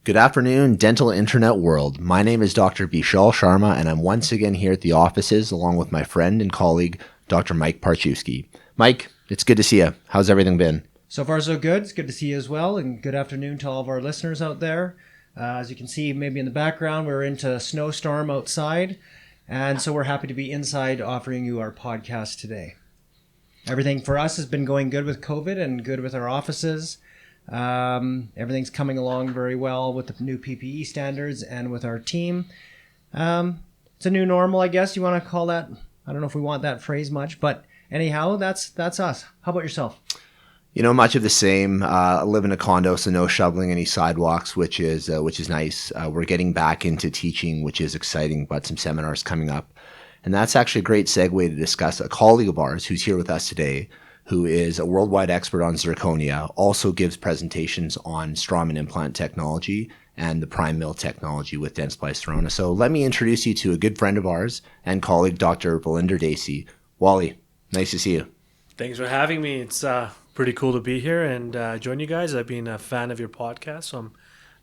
Good afternoon, dental internet world. My name is Dr. Vishal Sharma, and I'm once again here at the offices along with my friend and colleague, Dr. Mike Parchewski. Mike, it's good to see you. How's everything been? So far, so good. It's good to see you as well, and good afternoon to all of our listeners out there. As you can see, maybe in the background, we're into a snowstorm outside, and so we're happy to be inside offering you our podcast today. Everything for us has been going good with COVID and good with our offices. Everything's coming along very well with the new PPE standards and with our team. It's a new normal, I guess you want to call that. I don't know if we want that phrase much, but anyhow, that's us. How about yourself? You know, much of the same. I live in a condo, so no shoveling any sidewalks, which is nice. We're getting back into teaching, which is exciting, but some seminars coming up. And that's actually a great segue to discuss a colleague of ours who's here with us today, who is a worldwide expert on zirconia, also gives presentations on Straumann implant technology and the Primemill technology with Dentsply Sirona. So let me introduce you to a good friend of ours and colleague, Dr. Dhesi. Wally, nice to see you. Thanks for having me. It's pretty cool to be here and join you guys. I've been a fan of your podcast, so I'm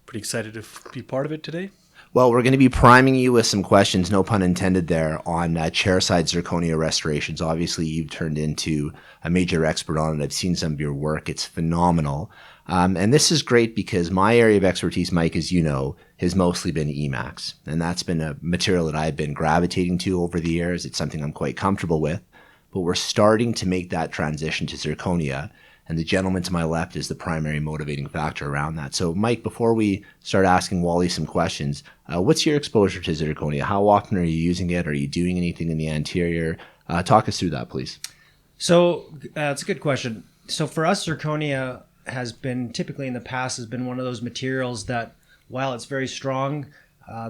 pretty excited to be part of it today. Well, we're going to be priming you with some questions, no pun intended there, on chairside zirconia restorations. Obviously, you've turned into a major expert on it. I've seen some of your work. It's phenomenal. And this is great because my area of expertise, Mike, as you know, has mostly been EMAX. And that's been a material that I've been gravitating to over the years. It's something I'm quite comfortable with. But we're starting to make that transition to zirconia. And the gentleman to my left is the primary motivating factor around that. So, Mike, before we start asking Wally some questions, what's your exposure to zirconia? How often are you using it? Are you doing anything in the anterior? Talk us through that, please. So, it's a good question. So, for us, zirconia has been typically in the past has been one of those materials that, while it's very strong,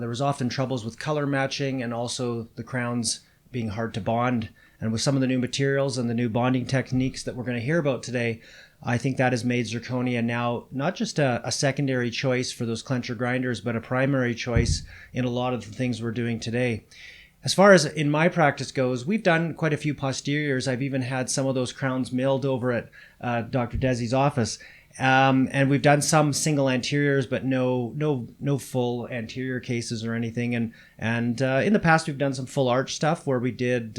there was often troubles with color matching and also the crowns being hard to bond. And with some of the new materials and the new bonding techniques that we're going to hear about today, I think that has made zirconia now not just a secondary choice for those clencher grinders, but a primary choice in a lot of the things we're doing today. As far as in my practice goes, we've done quite a few posteriors. I've even had some of those crowns milled over at Dr. Dhesi's office. And we've done some single anteriors, but no full anterior cases or anything. And in the past, we've done some full arch stuff where we did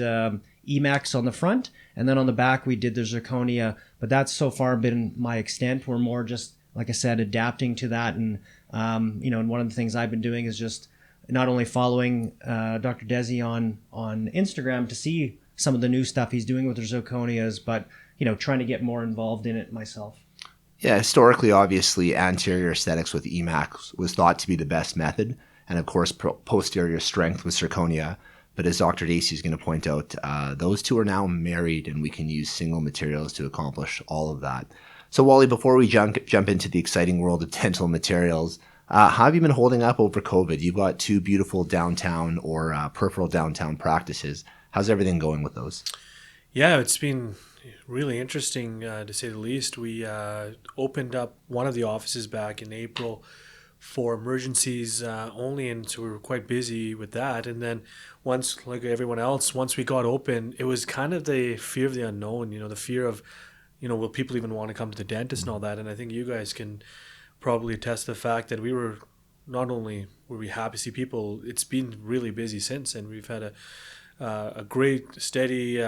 EMAX on the front, and then on the back we did the zirconia, but that's so far been my extent. We're more just, like I said, adapting to that, and and one of the things I've been doing is just not only following Dr. Dhesi on Instagram to see some of the new stuff he's doing with the zirconias, but trying to get more involved in it myself. Yeah, historically, obviously, anterior aesthetics with EMAX was thought to be the best method, and of course, posterior strength with zirconia. But as Dr. Dhesi is going to point out, those two are now married, and we can use single materials to accomplish all of that. So, Wally, before we jump into the exciting world of dental materials, how have you been holding up over COVID? You've got two beautiful downtown or peripheral downtown practices. How's everything going with those? Yeah, it's been really interesting to say the least. We opened up one of the offices back in April for emergencies only, and so we were quite busy with that. And then once, like everyone else, once we got open, it was kind of the fear of the unknown, the fear of, will people even want to come to the dentist and all that. And I think you guys can probably attest to the fact that we were, not only were we happy to see people, it's been really busy since, and we've had a great, steady,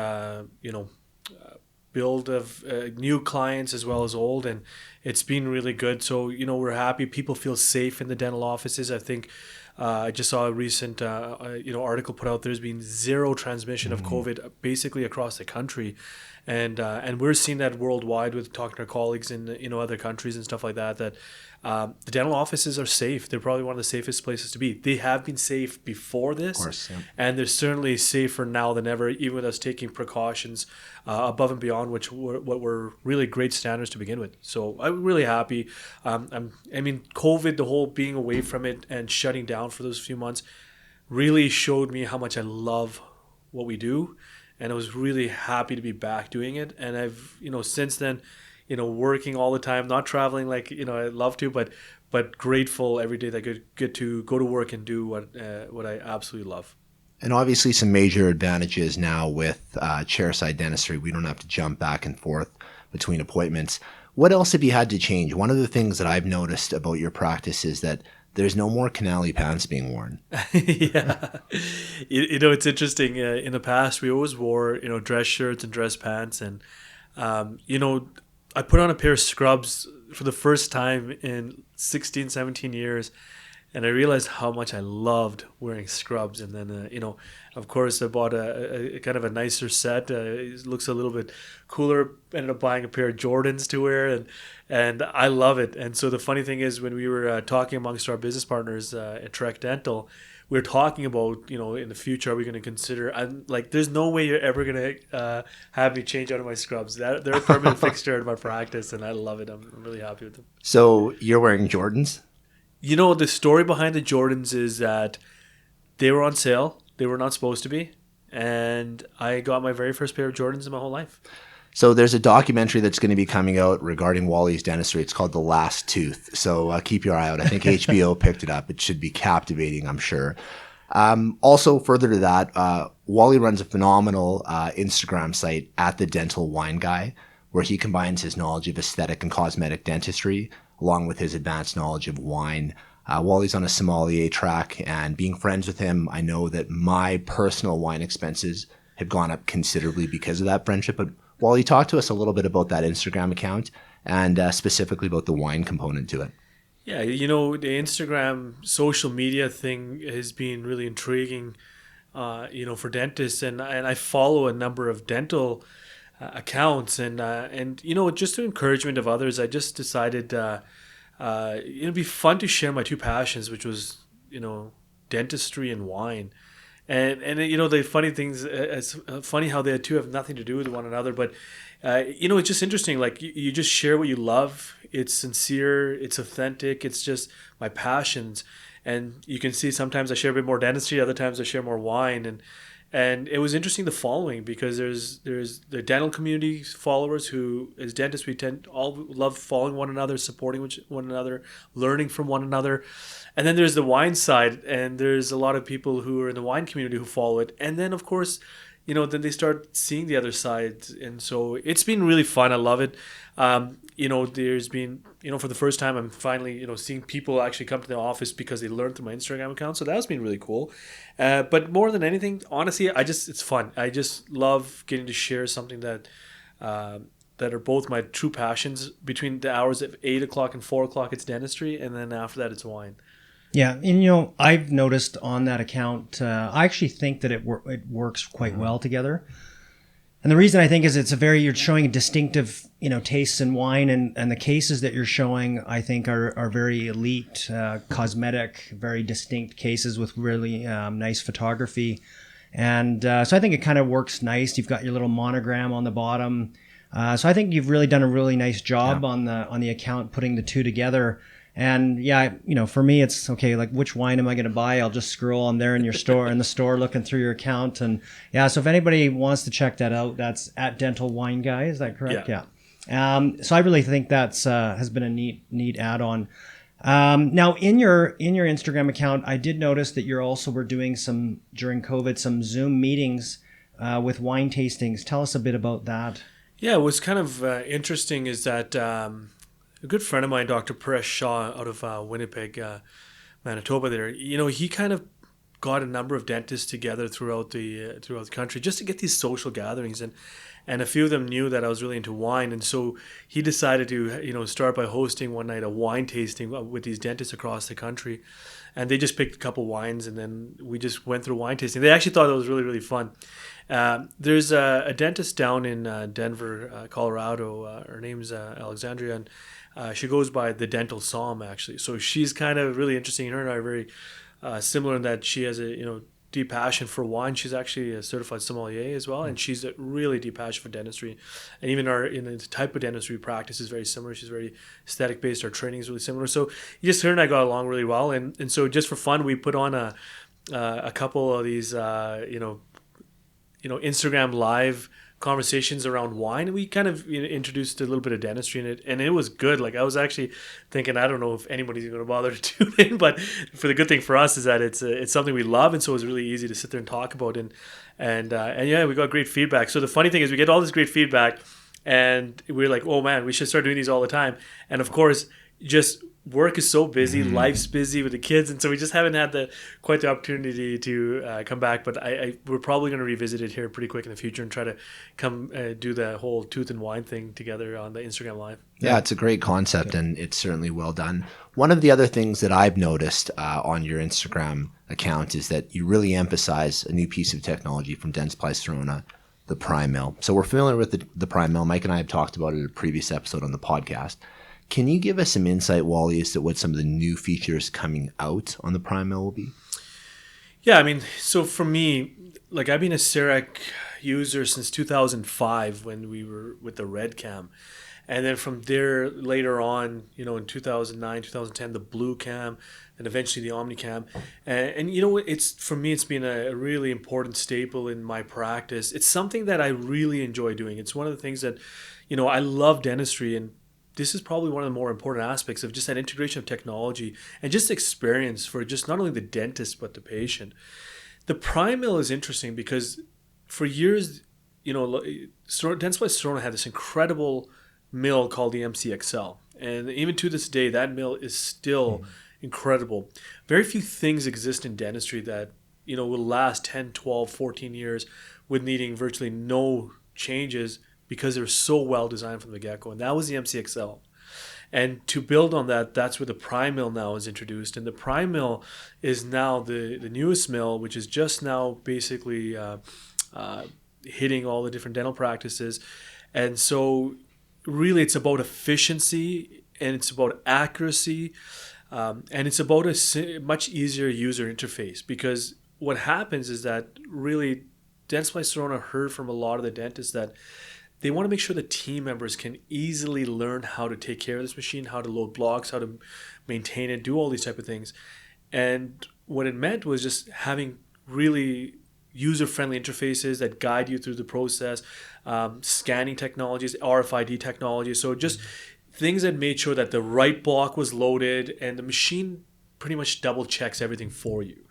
build of new clients as well as old, and it's been really good. So we're happy people feel safe in the dental offices. I think I just saw a recent article put out. There's been zero transmission of COVID basically across the country, and we're seeing that worldwide with talking to our colleagues in other countries and stuff like that, that the dental offices are safe. They're probably one of the safest places to be. They have been safe before this, of course, yeah. And they're certainly safer now than ever, even with us taking precautions above and beyond what were really great standards to begin with. So I'm really happy. COVID, the whole being away from it and shutting down for those few months really showed me how much I love what we do, and I was really happy to be back doing it. And I've since then working all the time, not traveling like I'd love to, but grateful every day that I get to go to work and do what I absolutely love. And obviously some major advantages now with chairside dentistry. We don't have to jump back and forth between appointments. What else have you had to change? One of the things that I've noticed about your practice is that there's no more canali pants being worn. Yeah. It's interesting. In the past, we always wore, dress shirts and dress pants. And, I put on a pair of scrubs for the first time in 16, 17 years. And I realized how much I loved wearing scrubs. And then, of course, I bought a kind of a nicer set. It looks a little bit cooler. Ended up buying a pair of Jordans to wear, and I love it. And so the funny thing is, when we were talking amongst our business partners at Trek Dental, we were talking about, in the future, are we going to consider? I'm like, there's no way you're ever going to have me change out of my scrubs. They're a permanent fixture in my practice, and I love it. I'm really happy with them. So you're wearing Jordans? The story behind the Jordans is that they were on sale. They were not supposed to be. And I got my very first pair of Jordans in my whole life. So there's a documentary that's going to be coming out regarding Wally's dentistry. It's called The Last Tooth. So keep your eye out. I think HBO picked it up. It should be captivating, I'm sure. Also, further to that, Wally runs a phenomenal Instagram site at The Dental Wine Guy, where he combines his knowledge of aesthetic and cosmetic dentistry along with his advanced knowledge of wine. Wally's on a sommelier track, and being friends with him, I know that my personal wine expenses have gone up considerably because of that friendship. But Wally, talk to us a little bit about that Instagram account and specifically about the wine component to it. Yeah, the Instagram social media thing has been really intriguing, for dentists, and I follow a number of dental accounts, and just the encouragement of others, I just decided it'd be fun to share my two passions, which was dentistry and wine. And the funny things, it's funny how the two have nothing to do with one another, but it's just interesting. Like you just share what you love. It's sincere, it's authentic, it's just my passions. And you can see sometimes I share a bit more dentistry, other times I share more wine, and it was interesting, the following, because there's the dental community followers who, as dentists, we all love following one another, supporting one another, learning from one another. And then there's the wine side, and there's a lot of people who are in the wine community who follow it. And then, of course, then they start seeing the other side. And so it's been really fun. I love it. There's been, for the first time, I'm finally, seeing people actually come to the office because they learned through my Instagram account. So that's been really cool. But more than anything, honestly, it's fun. I just love getting to share something that are both my true passions. Between the hours of 8 o'clock and 4 o'clock, it's dentistry. And then after that, it's wine. Yeah, and I've noticed on that account, I actually think that it works quite well together. And the reason I think is you're showing distinctive, tastes in wine, and the cases that you're showing, I think, are very elite, cosmetic, very distinct cases with really nice photography. And so I think it kind of works nice. You've got your little monogram on the bottom. So I think you've really done a really nice job on the account, putting the two together. And yeah, for me, it's okay. Like, which wine am I going to buy? I'll just scroll. I'm there in the store, looking through your account. And yeah, so if anybody wants to check that out, that's at Dental Wine Guy. Is that correct? Yeah. So I really think that's has been a neat add-on. Now in your Instagram account, I did notice that you also were doing during COVID, some Zoom meetings with wine tastings. Tell us a bit about that. Yeah, what's kind of interesting is that a good friend of mine, Dr. Paresh Shah, out of Winnipeg, Manitoba there, he kind of got a number of dentists together throughout the country just to get these social gatherings. And a few of them knew that I was really into wine. And so he decided to, start by hosting one night a wine tasting with these dentists across the country. And they just picked a couple wines, and then we just went through wine tasting. They actually thought it was really, really fun. There's a dentist down in Denver, Colorado. Her name's Alexandria, and she goes by the Dental Somm, actually. So she's kind of really interesting. Her and I are very similar in that she has a deep passion for wine. She's actually a certified sommelier as well, and she's a really deep passion for dentistry. And even the type of dentistry we practice is very similar. She's very aesthetic based. Our training is really similar. So her and I got along really well. And so just for fun, we put on a couple of these Instagram live conversations around wine, and we kind of introduced a little bit of dentistry in it, and it was good. Like, I was actually thinking, I don't know if anybody's going to bother to tune in, but for the good thing for us is that it's something we love, and so it's really easy to sit there and talk about, and yeah, we got great feedback. So the funny thing is, we get all this great feedback, And we were like, oh man, we should start doing these all the time. And of course, just work is so busy, life's busy with the kids, and so we just haven't had quite the opportunity to come back. But we're probably going to revisit it here pretty quick in the future and try to come do the whole tooth and wine thing together on the Instagram Live. Yeah, it's a great concept, and it's certainly well done. One of the other things that I've noticed on your Instagram account is that you really emphasize a new piece of technology from Dentsply Sirona, the Primemill. So we're familiar with the Primemill. Mike and I have talked about it in a previous episode on the podcast. Can you give us some insight, Wally, as to what some of the new features coming out on the Primemill will be? Yeah, I mean, so for me, like I've been a CEREC user since 2005 when we were with the Red Cam. And then from there, later on, in 2009, 2010, the Blue Cam, and eventually the Omnicam. And for me, it's been a really important staple in my practice. It's something that I really enjoy doing. It's one of the things that, I love dentistry, and this is probably one of the more important aspects of just that integration of technology and just experience for just not only the dentist, but the patient. The Primemill is interesting because for years, Dentsply Sirona had this incredible mill called the MCXL. And even to this day, that mill is still incredible. Very few things exist in dentistry that, will last 10, 12, 14 years with needing virtually no changes because they're so well designed from the get-go. And that was the MCXL. And to build on that, that's where the Primemill now is introduced. And the Primemill is now the newest mill, which is just now basically hitting all the different dental practices. And so really it's about efficiency, and it's about accuracy, and it's about a much easier user interface. Because what happens is that really Dentsply Sirona heard from a lot of the dentists that they want to make sure the team members can easily learn how to take care of this machine, how to load blocks, how to maintain it, do all these type of things. And what it meant was just having really user-friendly interfaces that guide you through the process, scanning technologies, RFID technology. So just things that made sure that the right block was loaded and the machine pretty much double checks everything for you.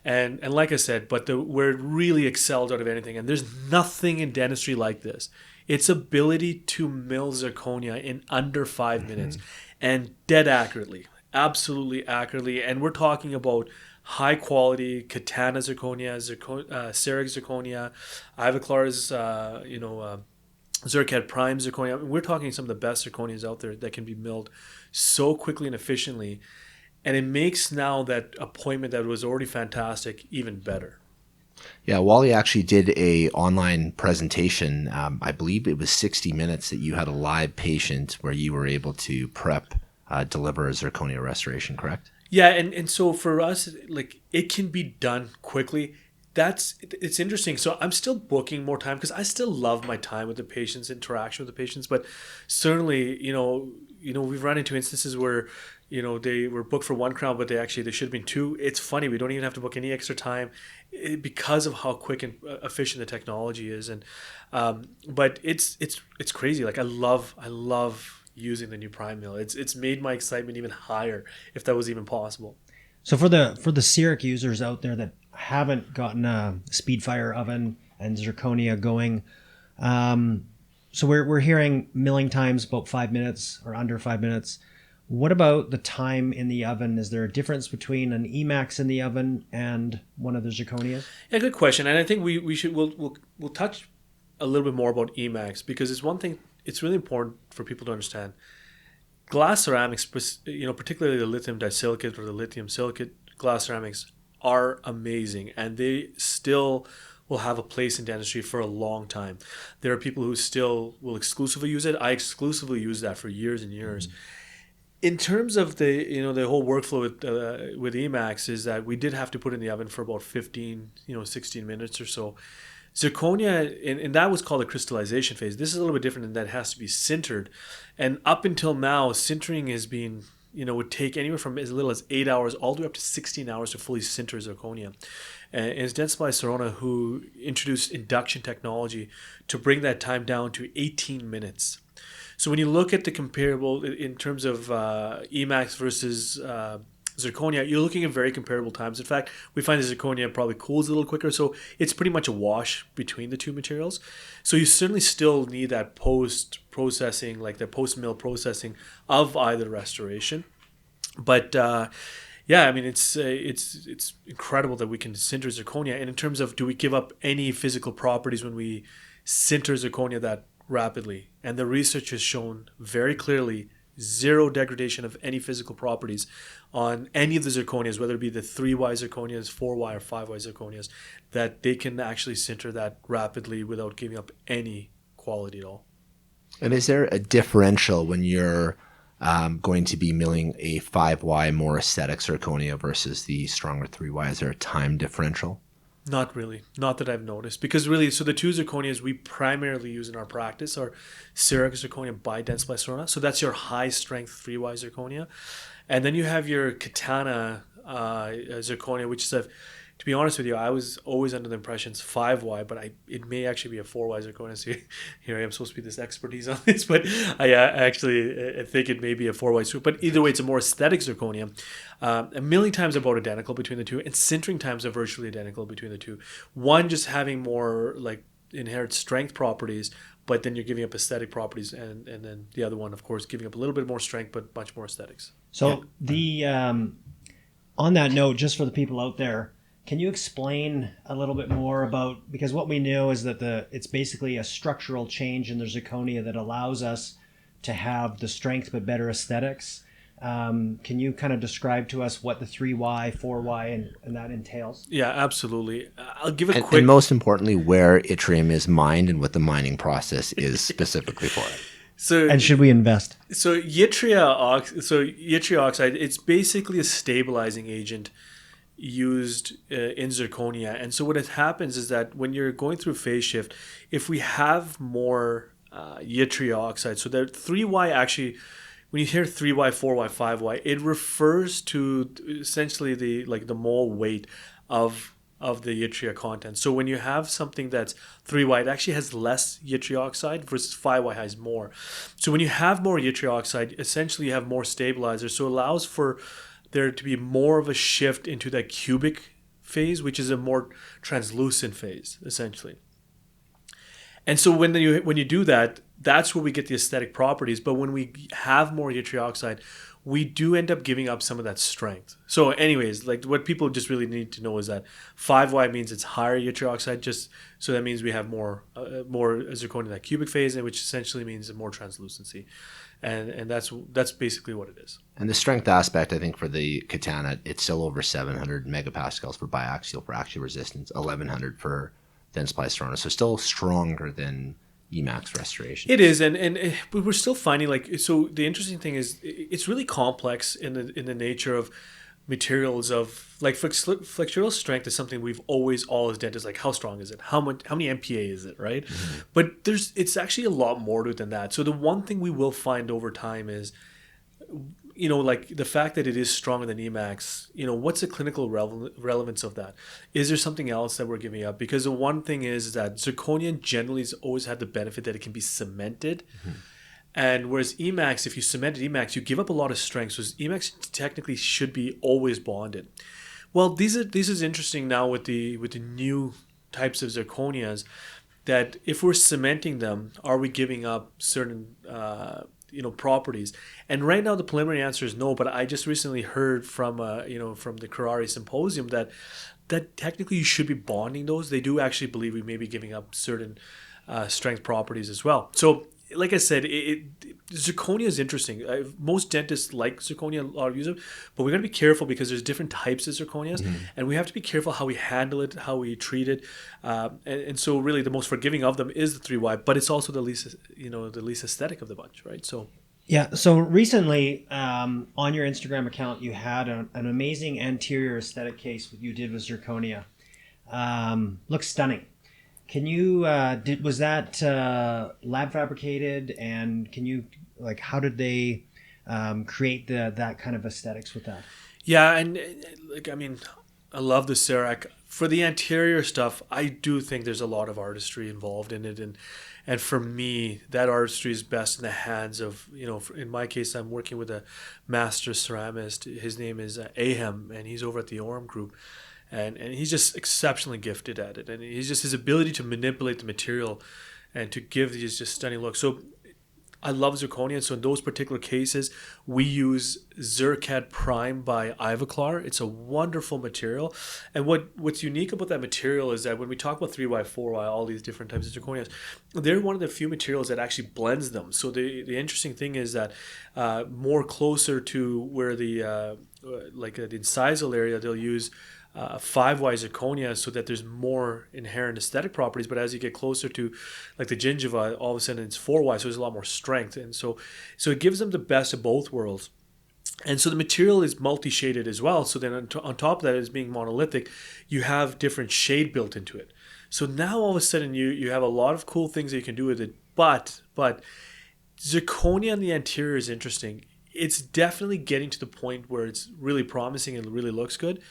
And like I said, but where it really excels out of anything, and there's nothing in dentistry like this, its ability to mill zirconia in under 5 minutes and dead accurately, absolutely accurately. And we're talking about high quality Katana zirconia, CEREC zirconia, Ivoclar's, Zircad Prime zirconia. I mean, we're talking some of the best zirconias out there that can be milled so quickly and efficiently. And it makes now that appointment that was already fantastic even better. Yeah, Wally actually did a online presentation. I believe it was 60 minutes that you had a live patient where you were able to deliver a zirconia restoration, correct? Yeah, and so for us, like, it can be done quickly. It's interesting. So I'm still booking more time because I still love my time with the patients, interaction with the patients. But certainly, we've run into instances where, they were booked for 1 crown, but they should have been 2. It's funny. We don't even have to book any extra time because of how quick and efficient the technology is. And but it's crazy. Like I love using the new Primemill. It's made my excitement even higher, if that was even possible. So for the CEREC users out there that haven't gotten a Speedfire oven and zirconia going, so we're hearing milling times about 5 minutes or under 5 minutes. What about the time in the oven? Is there a difference between an Emax in the oven and one of the zirconias? Yeah, good question. And I think we'll touch a little bit more about Emax because it's one thing. It's really important for people to understand. Glass ceramics, particularly the lithium disilicate or the lithium silicate glass ceramics, are amazing, and they still will have a place in dentistry for a long time. There are people who still will exclusively use it. I exclusively use that for years and years. In terms of the whole workflow with Emax is that we did have to put in the oven for about 15, 16 minutes or so. Zirconia, and that was called the crystallization phase. This is a little bit different in that it has to be sintered. And up until now, sintering has been, would take anywhere from as little as 8 hours all the way up to 16 hours to fully sinter zirconia. And it's Dentsply Sirona who introduced induction technology to bring that time down to 18 minutes. So when you look at the comparable in terms of Emax versus zirconia, you're looking at very comparable times. In fact, we find the zirconia probably cools a little quicker, so it's pretty much a wash between the two materials. So you certainly still need that post-processing, like the post-mill processing of either restoration. But yeah, I mean, it's incredible that we can sinter zirconia. And in terms of, do we give up any physical properties when we sinter zirconia that rapidly? And the research has shown very clearly zero degradation of any physical properties on any of the zirconias, whether it be the 3Y zirconias, 4Y or 5Y zirconias, that they can actually sinter that rapidly without giving up any quality at all. And is there a differential when you're going to be milling a 5Y more aesthetic zirconia versus the stronger 3Y? Is there a time differential? Not really. Not that I've noticed. Because really, so the two zirconias we primarily use in our practice are CEREC zirconia by Dentsply Sirona. So that's your high strength 3Y zirconia. And then you have your Katana zirconia, which is to be honest with you, I was always under the impression it's 5Y, but it may actually be a 4Y zirconia. So here I am supposed to be this expertise on this, but I actually think it may be a 4Y. But either way, it's a more aesthetic zirconia. And milling times are about identical between the two, and sintering times are virtually identical between the two. One just having more like inherent strength properties, but then you're giving up aesthetic properties, and then the other one, of course, giving up a little bit more strength, but much more aesthetics. So the on that note, just for the people out there, can you explain a little bit more about, because what we know is that it's basically a structural change in the zirconia that allows us to have the strength but better aesthetics. Can you kind of describe to us what the 3Y, 4Y, and that entails? Yeah, absolutely. I'll give a quick... And most importantly, where yttrium is mined and what the mining process is specifically for it. And should we invest? So Yitrioxide, it's basically a stabilizing agent used in zirconia. And so what happens is that when you're going through phase shift, if we have more Yitrioxide, so that 3Y actually, when you hear 3Y, 4Y, 5Y, it refers to essentially the mole weight of the yttria content. So when you have something that's 3Y, it actually has less Yitrioxide versus 5Y has more. So when you have more Yitrioxide, essentially you have more stabilizer. So it allows for there to be more of a shift into that cubic phase, which is a more translucent phase, essentially. And so when you do that, that's where we get the aesthetic properties. But when we have more Yitrioxide, we do end up giving up some of that strength. So anyways, like what people just really need to know is that 5Y means it's higher Yitrioxide, just so that means we have more zirconia in that cubic phase, and which essentially means more translucency. And that's basically what it is. And the strength aspect, I think, for the Katana, it's still over 700 megapascals for biaxial for axial resistance, 1100 for Dentsply Sirona. So still stronger than Emax restoration. It is, and we're still finding so the interesting thing is it's really complex in the nature of materials of like flexural strength is something we've always all as dentists like, how strong is it, how many MPa is it, right? Mm-hmm. But it's actually a lot more to it than that. So the one thing we will find over time is, like the fact that it is stronger than Emax, what's the clinical relevance of that? Is there something else that we're giving up? Because the one thing is that zirconia generally has always had the benefit that it can be cemented. Mm-hmm. And whereas Emax, if you cemented Emax, you give up a lot of strength. So Emax technically should be always bonded. Well, this is interesting now with the new types of zirconias, that if we're cementing them, are we giving up certain properties? And right now the preliminary answer is no. But I just recently heard from from the Carrari Symposium that technically you should be bonding those. They do actually believe we may be giving up certain strength properties as well. So, like I said, zirconia is interesting. Most dentists like zirconia, a lot of use it, but we're going to be careful because there's different types of zirconias, mm-hmm. and we have to be careful how we handle it, how we treat it, and so really the most forgiving of them is the 3Y, but it's also the least aesthetic of the bunch, right? So. Yeah. So recently, on your Instagram account, you had an amazing anterior aesthetic case you did with zirconia. Looks stunning. Can you was that lab fabricated, and can you how did they create that kind of aesthetics with that? Yeah, and I love the CEREC. For the anterior stuff, I do think there's a lot of artistry involved in it, and for me, that artistry is best in the hands of, in my case, I'm working with a master ceramist. His name is Ahem, and he's over at the Orem Group, and he's just exceptionally gifted at it, and he's just his ability to manipulate the material and to give these just stunning looks. So I love zirconia. So in those particular cases, we use Zircad Prime by Ivoclar. It's a wonderful material. And what's unique about that material is that when we talk about 3Y, 4Y, all these different types of zirconias, they're one of the few materials that actually blends them. So the interesting thing is that more closer to where the incisal area, they'll use 5Y zirconia so that there's more inherent aesthetic properties, but as you get closer to like the gingiva, all of a sudden it's 4Y, so there's a lot more strength, and so it gives them the best of both worlds. And so the material is multi-shaded as well. So then on top of that, as being monolithic, you have different shade built into it. So now all of a sudden you have a lot of cool things that you can do with it. But zirconia on the anterior is interesting. It's definitely getting to the point where it's really promising and really looks good.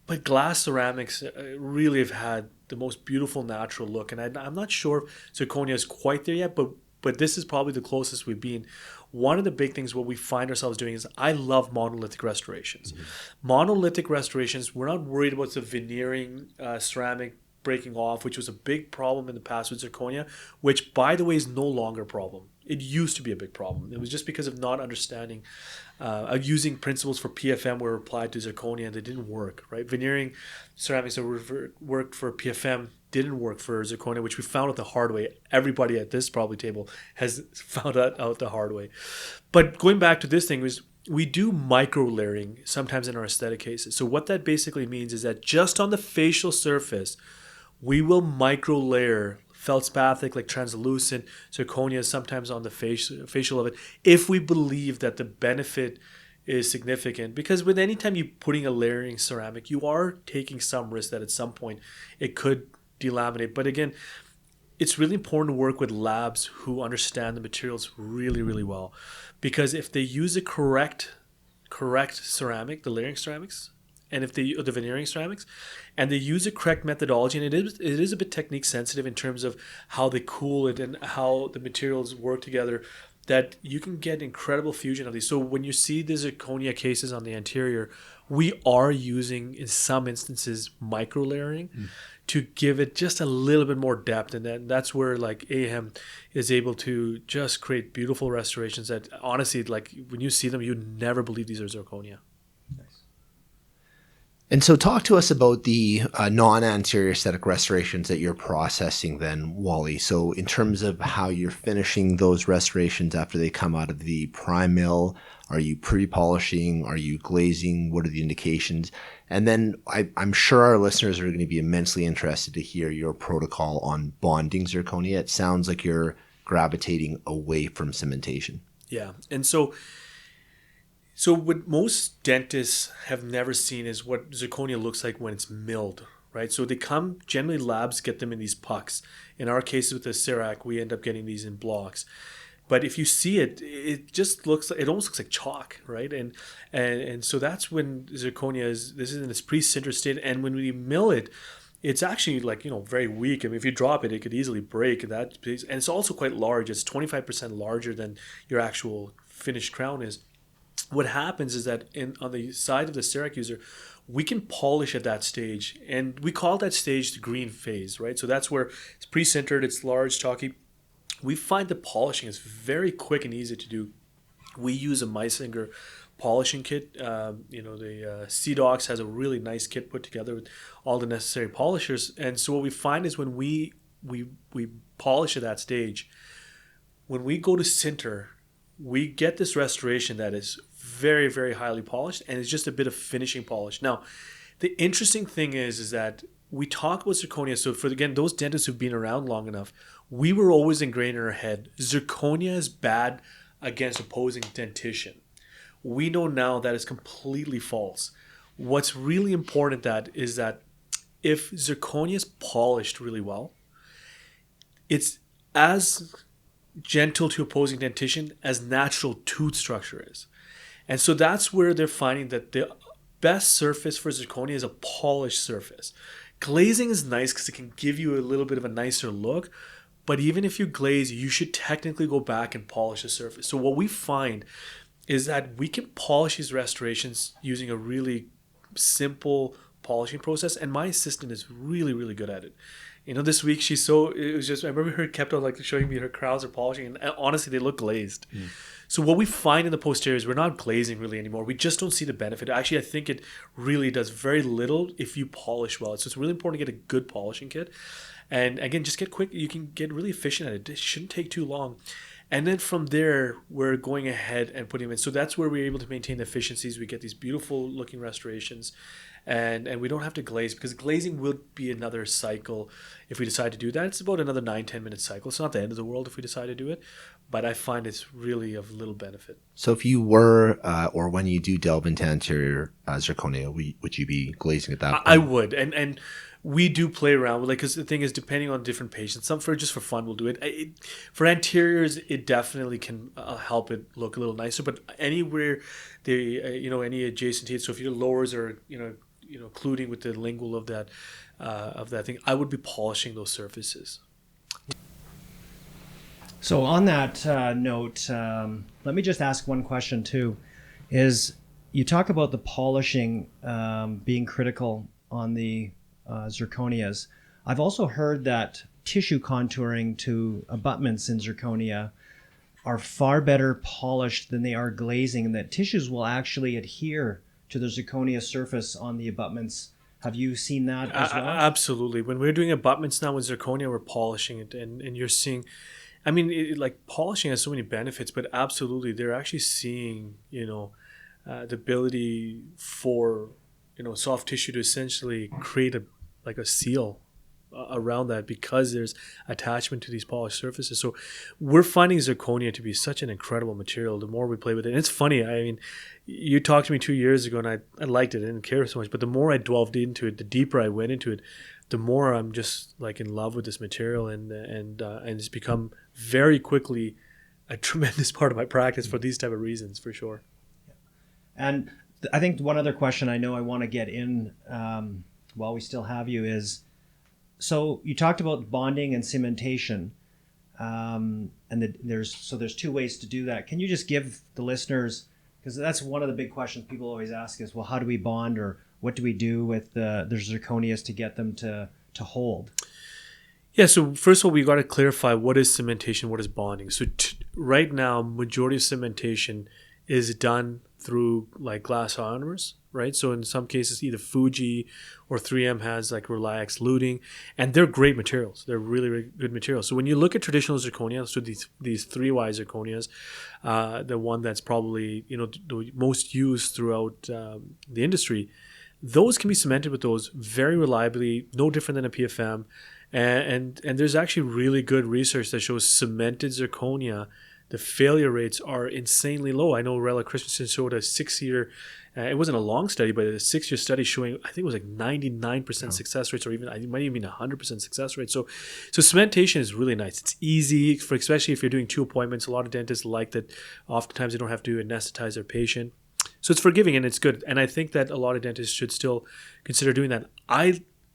But glass ceramics really have had the most beautiful natural look. And I'm not sure if zirconia is quite there yet, but this is probably the closest we've been. One of the big things what we find ourselves doing is I love monolithic restorations. Mm-hmm. Monolithic restorations, we're not worried about the veneering ceramic breaking off, which was a big problem in the past with zirconia, which, by the way, is no longer a problem. It used to be a big problem. It was just because of not understanding, using principles for PFM were applied to zirconia and they didn't work, right? Veneering ceramics that worked for PFM didn't work for zirconia, which we found out the hard way. Everybody at this probably table has found out the hard way. But going back to this thing was we do micro layering sometimes in our aesthetic cases. So what that basically means is that just on the facial surface, we will micro layer feldspathic, like translucent zirconia, sometimes on the facial of it, if we believe that the benefit is significant. Because with any time you're putting a layering ceramic, you are taking some risk that at some point it could delaminate. But again, it's really important to work with labs who understand the materials really, really well. Because if they use the correct ceramic, the layering ceramics, and if they the veneering ceramics, and they use the correct methodology, and it is a bit technique sensitive in terms of how they cool it and how the materials work together, that you can get incredible fusion of these. So when you see the zirconia cases on the anterior, we are using in some instances micro layering to give it just a little bit more depth, and then that's where like Ahem is able to just create beautiful restorations that honestly, like when you see them, you never believe these are zirconia. And so talk to us about the non-anterior aesthetic restorations that you're processing then, Wally. So in terms of how you're finishing those restorations after they come out of the Primemill, are you pre-polishing? Are you glazing? What are the indications? And then I'm sure our listeners are going to be immensely interested to hear your protocol on bonding zirconia. It sounds like you're gravitating away from cementation. Yeah. And so what most dentists have never seen is what zirconia looks like when it's milled, right? So they come, generally labs get them in these pucks. In our case with the CEREC, we end up getting these in blocks. But if you see it, it just looks like, it almost looks like chalk, right? And so that's when zirconia this is in its pre-sintered state. And when we mill it, it's actually like, very weak. I mean, if you drop it, it could easily break that piece. And it's also quite large. It's 25% larger than your actual finished crown is. What happens is that on the side of the CEREC user, we can polish at that stage, and we call that stage the green phase, right? So that's where it's pre-sintered, it's large, chalky. We find the polishing is very quick and easy to do. We use a Meisinger polishing kit. The CDocs has a really nice kit put together with all the necessary polishers. And so what we find is when we polish at that stage, when we go to sinter, we get this restoration that is very, very highly polished, and it's just a bit of finishing polish. Now, the interesting thing is that we talk about zirconia. So for, again, those dentists who've been around long enough, we were always ingrained in our head, zirconia is bad against opposing dentition. We know now that is completely false. What's really important is that if zirconia is polished really well, it's as gentle to opposing dentition as natural tooth structure is. And so that's where they're finding that best surface for zirconia is a polished surface. Glazing is nice because it can give you a little bit of a nicer look. But even if you glaze, you should technically go back and polish the surface. So what we find is that we can polish these restorations using a really simple polishing process. And my assistant is really, really good at it. This week it was just, I remember her kept on like showing me her crowns are polishing, and honestly, they look glazed. So what we find in the posteriors, we're not glazing really anymore. We just don't see the benefit. Actually, I think it really does very little if you polish well. So it's really important to get a good polishing kit. And again, just get quick. You can get really efficient at it. It shouldn't take too long. And then from there, we're going ahead and putting them in. So that's where we're able to maintain the efficiencies. We get these beautiful looking restorations. And we don't have to glaze, because glazing will be another cycle if we decide to do that. It's about another 9-10 minute cycle. It's not the end of the world if we decide to do it, but I find it's really of little benefit. So if you were, or when you do delve into anterior zirconia, would you be glazing at that point? I would. And we do play around with, like, because the thing is, depending on different patients, some just for fun we'll do it. For anteriors, it definitely can help it look a little nicer, but anywhere any adjacent teeth. So if your lowers are occluding with the lingual of that thing, I would be polishing those surfaces. So on that note, let me just ask one question too. Is you talk about the polishing being critical on the zirconias. I've also heard that tissue contouring to abutments in zirconia are far better polished than they are glazing, and that tissues will actually adhere to the zirconia surface on the abutments. Have you seen that as well? Absolutely. When we're doing abutments now with zirconia, we're polishing it, and you're seeing, polishing has so many benefits, but absolutely, they're actually seeing, the ability for, soft tissue to essentially create a seal around that, because there's attachment to these polished surfaces. So we're finding zirconia to be such an incredible material the more we play with it. And it's funny, you talked to me 2 years ago and I liked it, I didn't care so much, but the more I delved into it, the deeper I went into it, the more I'm just like in love with this material, and it's become very quickly a tremendous part of my practice for these type of reasons, for sure. And I think one other question I know I want to get in while we still have you is, so you talked about bonding and cementation, and there's two ways to do that. Can you just give the listeners, because that's one of the big questions people always ask is, well, how do we bond, or what do we do with the zirconias to get them to hold? Yeah, so first of all, we got to clarify what is cementation, what is bonding. So right now, majority of cementation is done through like glass ionomers, right? So in some cases, either Fuji or 3M has like Relax luting, and they're great materials. They're really, really good materials. So when you look at traditional zirconia, so these 3Y zirconias, the one that's probably the most used throughout the industry, those can be cemented with those very reliably, no different than a PFM, and there's actually really good research that shows cemented zirconia, the failure rates are insanely low. I know Rella Christensen showed a 6-year, it wasn't a long study, but a 6-year study showing, I think it was like 99% success rates, or even, it might even be 100% success rate. So cementation is really nice. It's easy, especially if you're doing 2 appointments. A lot of dentists like that. Oftentimes they don't have to anesthetize their patient. So it's forgiving and it's good. And I think that a lot of dentists should still consider doing that.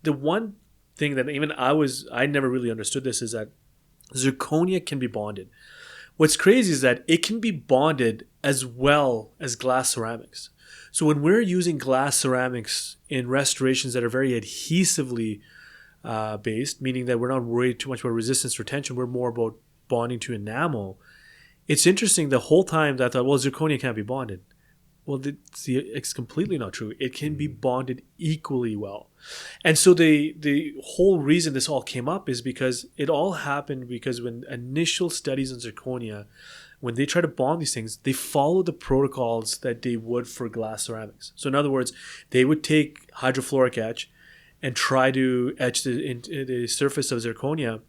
The one thing that even I never really understood this is that zirconia can be bonded. What's crazy is that it can be bonded as well as glass ceramics. So when we're using glass ceramics in restorations that are very adhesively based, meaning that we're not worried too much about resistance retention, we're more about bonding to enamel. It's interesting, the whole time that I thought, well, zirconia can't be bonded. Well, it's completely not true. It can be bonded equally well. And so the whole reason this all came up is because it all happened because when initial studies on zirconia, when they try to bond these things, they follow the protocols that they would for glass ceramics. So in other words, they would take hydrofluoric etch and try to etch the surface of zirconia.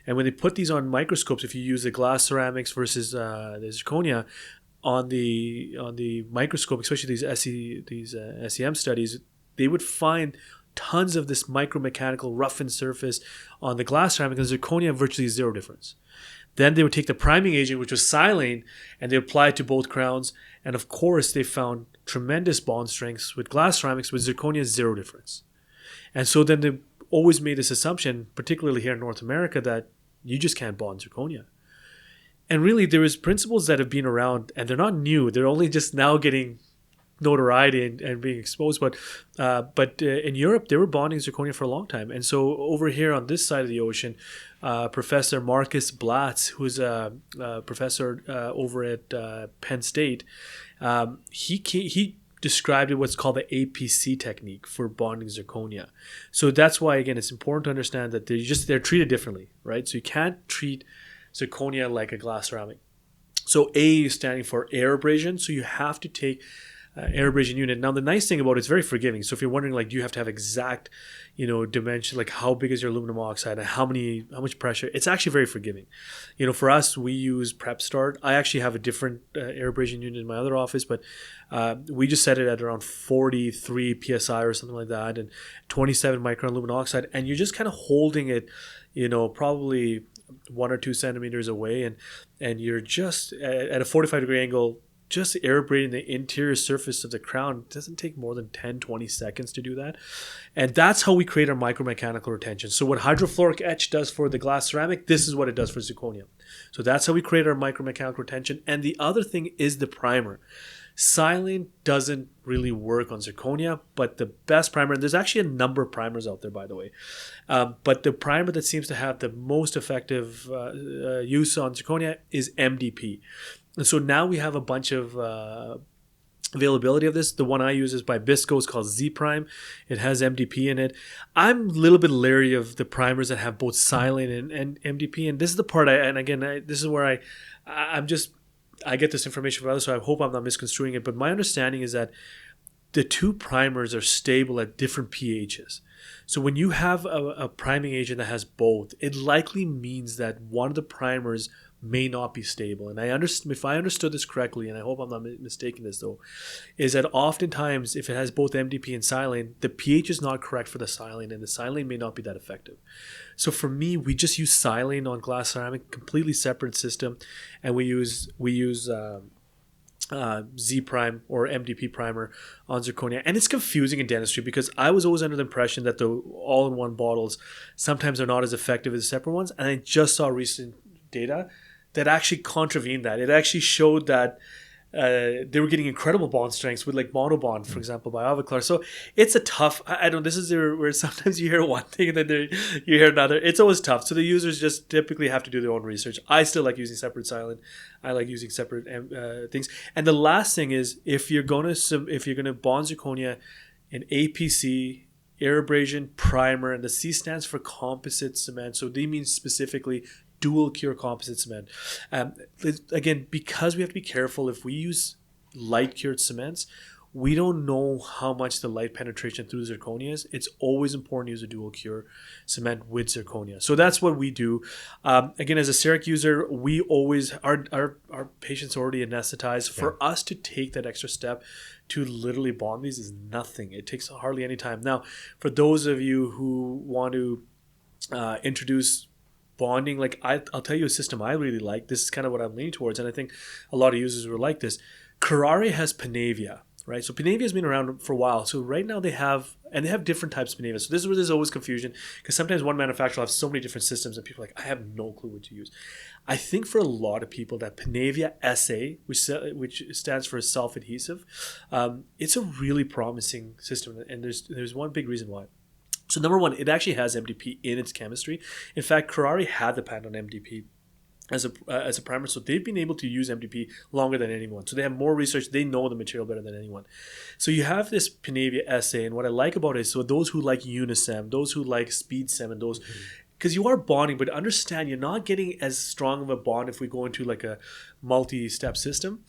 And when they put these on microscopes, if you use the glass ceramics versus the zirconia, on the microscope, especially these SEM studies, they would find tons of this micromechanical roughened surface on the glass ceramic, and zirconia virtually zero difference. Then they would take the priming agent, which was silane, and they apply it to both crowns. And of course, they found tremendous bond strengths with glass ceramics, with zirconia, zero difference. And so then they always made this assumption, particularly here in North America, that you just can't bond zirconia. And really, there is principles that have been around, and they're not new. They're only just now getting notoriety and being exposed. But in Europe, they were bonding zirconia for a long time. And so over here on this side of the ocean, Professor Marcus Blatz, who's a professor over at Penn State, he described it what's called the APC technique for bonding zirconia. So that's why, again, it's important to understand that they're treated differently, right? So you can't treat zirconia like a glass ceramic. So A is standing for air abrasion. So you have to take air abrasion unit. Now, the nice thing about it, it's very forgiving. So if you're wondering, like, do you have to have exact, dimension, like how big is your aluminum oxide and how much pressure, it's actually very forgiving. For us, we use Prep Start. I actually have a different air abrasion unit in my other office, but we just set it at around 43 PSI or something like that, and 27 micron aluminum oxide. And you're just kind of holding it, probably 1 or 2 centimeters away, and you're just at a 45-degree angle, just air abrading the interior surface of the crown. It doesn't take more than 10-20 seconds to do that. And that's how we create our micromechanical retention. So what hydrofluoric etch does for the glass ceramic, this is what it does for zirconia. So that's how we create our micromechanical retention. And the other thing is the primer. Silane doesn't really work on zirconia, but the best primer, and there's actually a number of primers out there, by the way, but the primer that seems to have the most effective use on zirconia is MDP. And so now we have a bunch of availability of this. The one I use is by Bisco. It's called Z Prime. It has MDP in it. I'm a little bit leery of the primers that have both silane and MDP. And this is the part this is where I get this information from others, so I hope I'm not misconstruing it. But my understanding is that the two primers are stable at different pHs. So when you have a priming agent that has both, it likely means that one of the primers may not be stable. And if I understood this correctly, and I hope I'm not mistaking this though, is that oftentimes if it has both MDP and silane, the pH is not correct for the silane, and the silane may not be that effective. So for me, we just use silane on glass ceramic, completely separate system, and we use Z Prime or MDP primer on zirconia. And it's confusing in dentistry because I was always under the impression that the all-in-one bottles sometimes are not as effective as the separate ones. And I just saw recent data that actually contravened that. It actually showed that they were getting incredible bond strengths with like monobond, for example, by Aviclar. So it's a tough, this is where sometimes you hear one thing and then you hear another. It's always tough. So the users just typically have to do their own research. I still like using separate silane. I like using separate things. And the last thing is, if you're gonna bond zirconia in APC, air abrasion, primer, and the C stands for composite cement. So they mean specifically dual cure composite cement. Again, because we have to be careful, if we use light cured cements, we don't know how much the light penetration through zirconia is. It's always important to use a dual cure cement with zirconia. So that's what we do. Again, as a CEREC user, we always, our patients are already anesthetized. Yeah. For us to take that extra step to literally bond these is nothing. It takes hardly any time. Now, for those of you who want to introduce bonding, like I'll tell you a system I really like. This is kind of what I'm leaning towards, and I think a lot of users will like this. Kuraray has Panavia, right? So Panavia has been around for a while. So right now they have different types of Panavia. So this is where there's always confusion, because sometimes one manufacturer will have so many different systems and people are like, I have no clue what to use. I think for a lot of people that Panavia SA, which stands for self-adhesive, it's a really promising system, and there's one big reason why. So number one, it actually has MDP in its chemistry. In fact, Kuraray had the patent on MDP as a primer, so they've been able to use MDP longer than anyone. So they have more research. They know the material better than anyone. So you have this Panavia SA, and what I like about it is, so those who like Unisem, those who like Speed Sem, and those, because you are bonding, but understand you're not getting as strong of a bond if we go into like a multi-step system.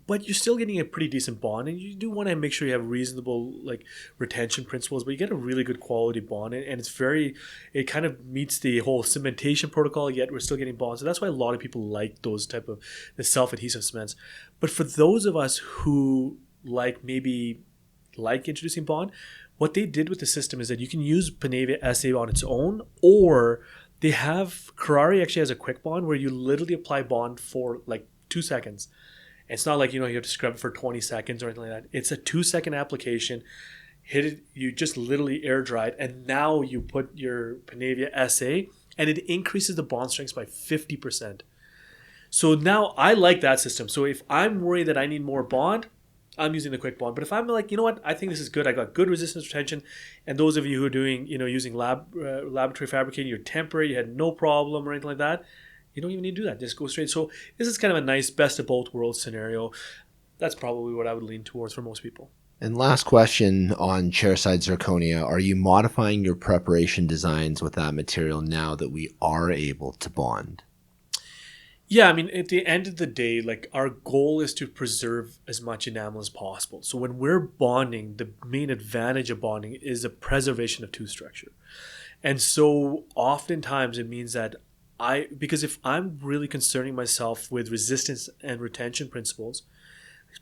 But you're still getting a pretty decent bond, and you do want to make sure you have reasonable like retention principles, but you get a really good quality bond, and it kind of meets the whole cementation protocol, yet we're still getting bonds. So that's why a lot of people like those type of the self-adhesive cements. But for those of us who like introducing bond, what they did with the system is that you can use Panavia SA on its own, or Ferrari actually has a quick bond where you literally apply bond for like 2 seconds. It's not like, you have to scrub for 20 seconds or anything like that. It's a 2-second application. Hit it, you just literally air dry it, and now you put your Panavia SA, and it increases the bond strength by 50%. So now I like that system. So if I'm worried that I need more bond, I'm using the quick bond. But if I'm like, you know what, I think this is good. I got good resistance retention. And those of you who are doing, using laboratory fabricating, you're temporary, you had no problem or anything like that, you don't even need to do that. Just go straight. So this is kind of a nice best of both worlds scenario. That's probably what I would lean towards for most people. And last question on chairside zirconia. Are you modifying your preparation designs with that material now that we are able to bond? Yeah, I mean, at the end of the day, like our goal is to preserve as much enamel as possible. So when we're bonding, the main advantage of bonding is the preservation of tooth structure. And so oftentimes it means that because if I'm really concerning myself with resistance and retention principles,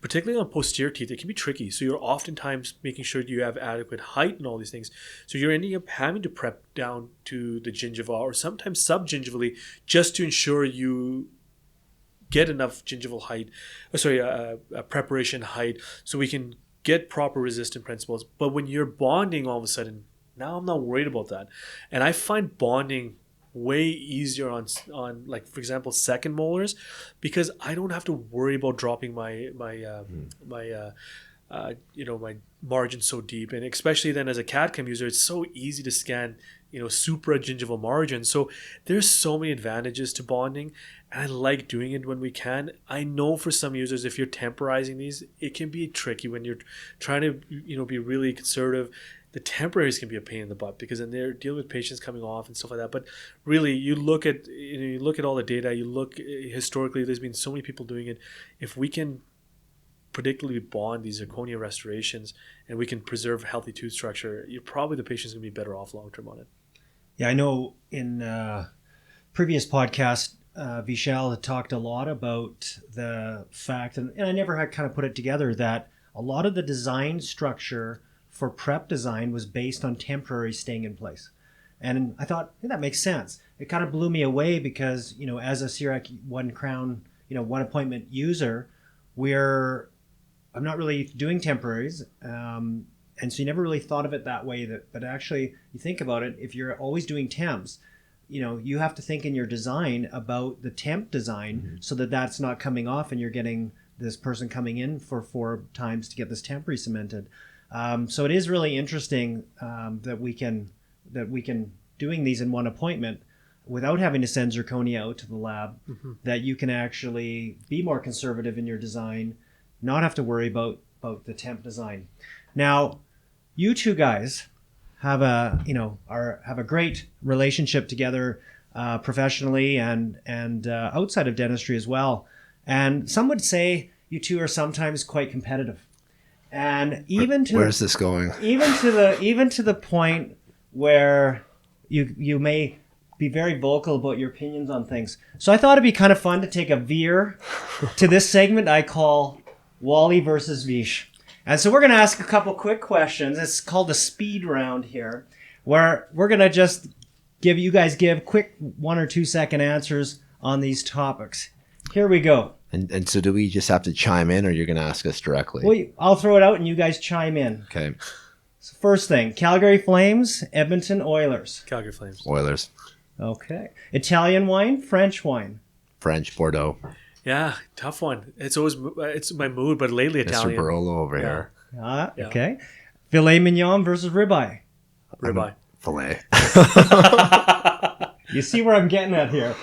particularly on posterior teeth, it can be tricky. So you're oftentimes making sure you have adequate height and all these things. So you're ending up having to prep down to the gingiva or sometimes subgingivally just to ensure you get enough gingival height, preparation height, so we can get proper resistant principles. But when you're bonding all of a sudden, now I'm not worried about that. And I find bonding way easier on like, for example, second molars, because I don't have to worry about dropping my margin so deep. And especially then as a CAD-CAM user, it's so easy to scan supragingival margin. So there's so many advantages to bonding, and I like doing it when we can. I know for some users, if you're temporizing these, it can be tricky when you're trying to be really conservative. The temporaries can be a pain in the butt because then they're dealing with patients coming off and stuff like that. But really, you look at all the data. You look historically, there's been so many people doing it. If we can predictably bond these zirconia restorations and we can preserve healthy tooth structure, the patient's going to be better off long term on it. Yeah, I know in previous podcast, Vishal had talked a lot about the fact, and I never had kind of put it together, that a lot of the design structure for prep design was based on temporary staying in place. And I thought, hey, that makes sense. It kind of blew me away because, as a CEREC one crown, one appointment user, I'm not really doing temporaries. And so you never really thought of it that way. But actually, you think about it, if you're always doing temps, you have to think in your design about the temp design so that that's not coming off and you're getting this person coming in for 4 times to get this temporary cemented. So it is really interesting that we can doing these in one appointment without having to send zirconia out to the lab, that you can actually be more conservative in your design, not have to worry about the temp design. Now, you two guys have a great relationship together professionally and outside of dentistry as well. And some would say you two are sometimes quite competitive. And where's this going? Even to the point where you may be very vocal about your opinions on things. So I thought it'd be kind of fun to take a veer to this segment I call Wally versus Vish. And so we're going to ask a couple quick questions. It's called the speed round here, where we're going to just give quick 1 or 2 second answers on these topics. Here we go. And so do we just have to chime in, or you're going to ask us directly? Well, I'll throw it out and you guys chime in. Okay. So first thing, Calgary Flames, Edmonton Oilers. Calgary Flames. Oilers. Okay. Italian wine, French wine. French, Bordeaux. Yeah, tough one. It's my mood, but lately Italian. Mr. Barolo over here. Okay. Filet mignon versus ribeye. Ribeye. Filet. You see where I'm getting at here.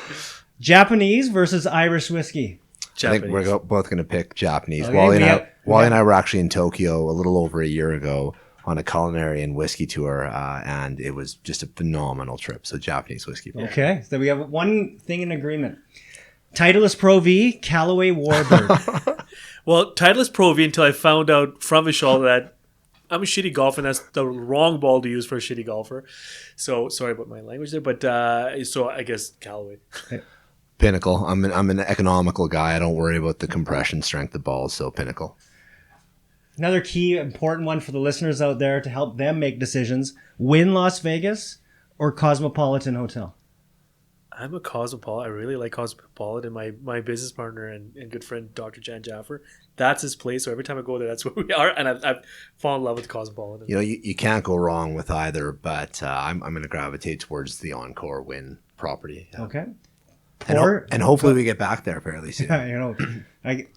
Japanese versus Irish whiskey. Japanese. I think we're both going to pick Japanese. Okay, Wally and I were actually in Tokyo a little over a year ago on a culinary and whiskey tour, and it was just a phenomenal trip. So Japanese whiskey. Okay, so we have one thing in agreement. Titleist Pro V, Callaway Warbird. Well, Titleist Pro V until I found out from Vishal that I'm a shitty golfer, and that's the wrong ball to use for a shitty golfer. So sorry about my language there, but so I guess Callaway. Pinnacle. I'm an economical guy. I don't worry about the compression strength of balls, so Pinnacle. Another key important one for the listeners out there to help them make decisions. Wynn Las Vegas or Cosmopolitan Hotel? I'm a cosmopolitan. I really like Cosmopolitan. My business partner and good friend, Dr. Jan Jaffer, that's his place. So every time I go there, that's where we are. And I've fallen in love with Cosmopolitan. You know, you can't go wrong with either, but I'm going to gravitate towards the Encore Win property. Yeah. Okay. And hopefully we get back there fairly soon. Yeah, you know,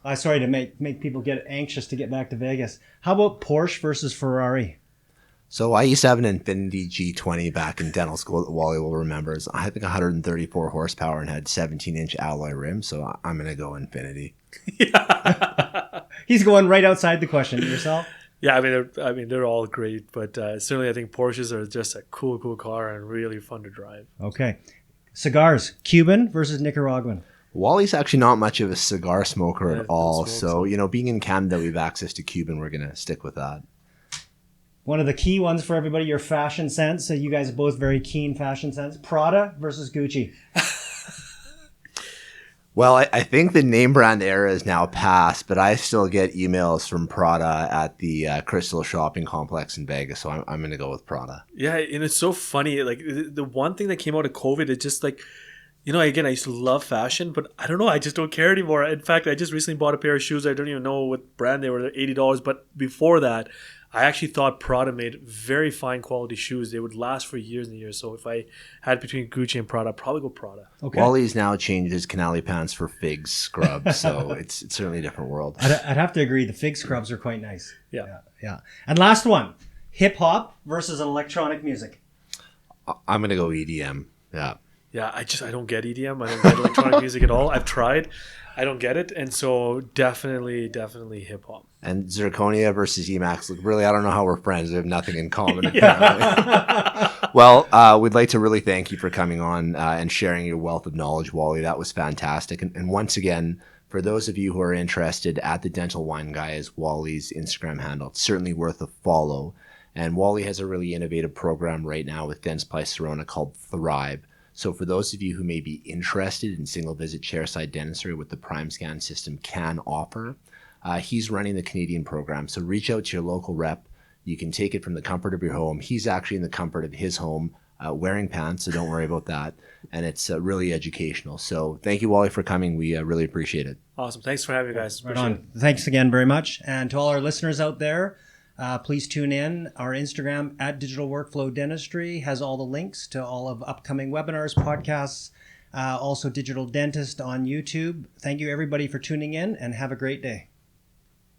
I sorry to make people get anxious to get back to Vegas. How about Porsche versus Ferrari? So I used to have an Infiniti G20 back in dental school that Wally will remember. It's, I think 134 horsepower and had 17-inch alloy rims. So I'm going to go Infiniti. Yeah. He's going right outside the question. Yourself? Yeah, I mean they're all great, but certainly I think Porsches are just a cool car and really fun to drive. Okay. Cigars, Cuban versus Nicaraguan. Wally's actually not much of a cigar smoker at all. So, some. you know, being in Canada, we have access to Cuban. We're going to stick with that. One of the key ones for everybody, your fashion sense. So you guys are both very keen fashion sense. Prada versus Gucci. Well, I think the name brand era is now past, but I still get emails from Prada at the Crystal Shopping Complex in Vegas. So I'm going to go with Prada. Yeah, and it's so funny. Like the one thing that came out of COVID, it's just like, you know, again, I used to love fashion, but I don't know. I just don't care anymore. In fact, I just recently bought a pair of shoes. I don't even know what brand they were. They're $80. But before that, I actually thought Prada made very fine quality shoes. They would last for years and years. So if I had between Gucci and Prada, I'd probably go Prada. Okay. Wally's now changed his Canali pants for fig scrubs. So it's certainly a different world. I'd have to agree. The fig scrubs are quite nice. Yeah. And last one, hip hop versus electronic music. I'm going to go EDM. Yeah. Yeah, I don't get EDM. I don't get electronic music at all. I've tried. I don't get it. And so definitely hip hop. And Zirconia versus Emax. Look, really, I don't know how we're friends. We have nothing in common. Well, we'd like to really thank you for coming on and sharing your wealth of knowledge, Wally. That was fantastic. And once again, for those of you who are interested, at the Dental Wine Guy is Wally's Instagram handle. It's certainly worth a follow. And Wally has a really innovative program right now with Dentsply Sirona called Thrive. So for those of you who may be interested in single visit chairside dentistry, what the Primescan system can offer, he's running the Canadian program. So reach out to your local rep. You can take it from the comfort of your home. He's actually in the comfort of his home wearing pants, so don't worry about that. And it's really educational. So thank you, Wally, for coming. We really appreciate it. Awesome. Thanks for having me, guys. Right on. Thanks again very much. And to all our listeners out there, please tune in. Our Instagram at Digital Workflow Dentistry has all the links to all of upcoming webinars, podcasts, also Digital Dentist on YouTube. Thank you, everybody, for tuning in, and have a great day.